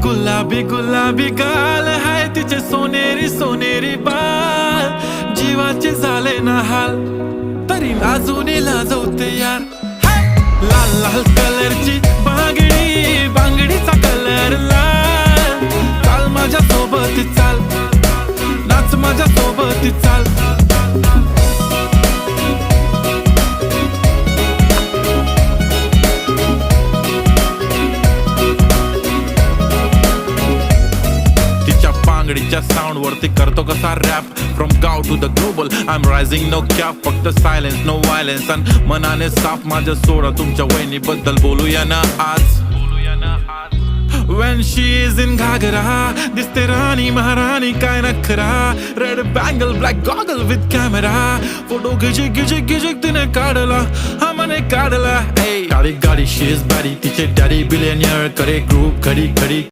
गुलाबी गुलाबी गाल हाय तिचे सोनेरी सोनेरी बाल, जीवाचे झाले ना हाल तरी लाजून लाजवते यार. लाल लाल कलरची बांगडी, बांगडीचा कलर लाल. चाल माझ्या सोबत चाल, नाच माझ्या सोबत चाल. बांगडीच्या साऊंड वरती करतो कसा रॅप. फ्रॉम गाव to the global I am rising, no cap. फक्त सायलेन्स नो व्हायलेन्स आणि मनाने साफ माझं सोडा. तुमच्या वहिनीबद्दल बोलूया ना आज. When she is in घागरा दिसते राणी महाराणी काय नखरा. Red bangle black goggle with camera. Photo गिजिक गिजिक गिजिक तिने काढला, हा मने काढला. गाडी गाडी शी इज बॅडी, तिचे डॅडी बिलियनियर करे ग्रुप खडी खडी.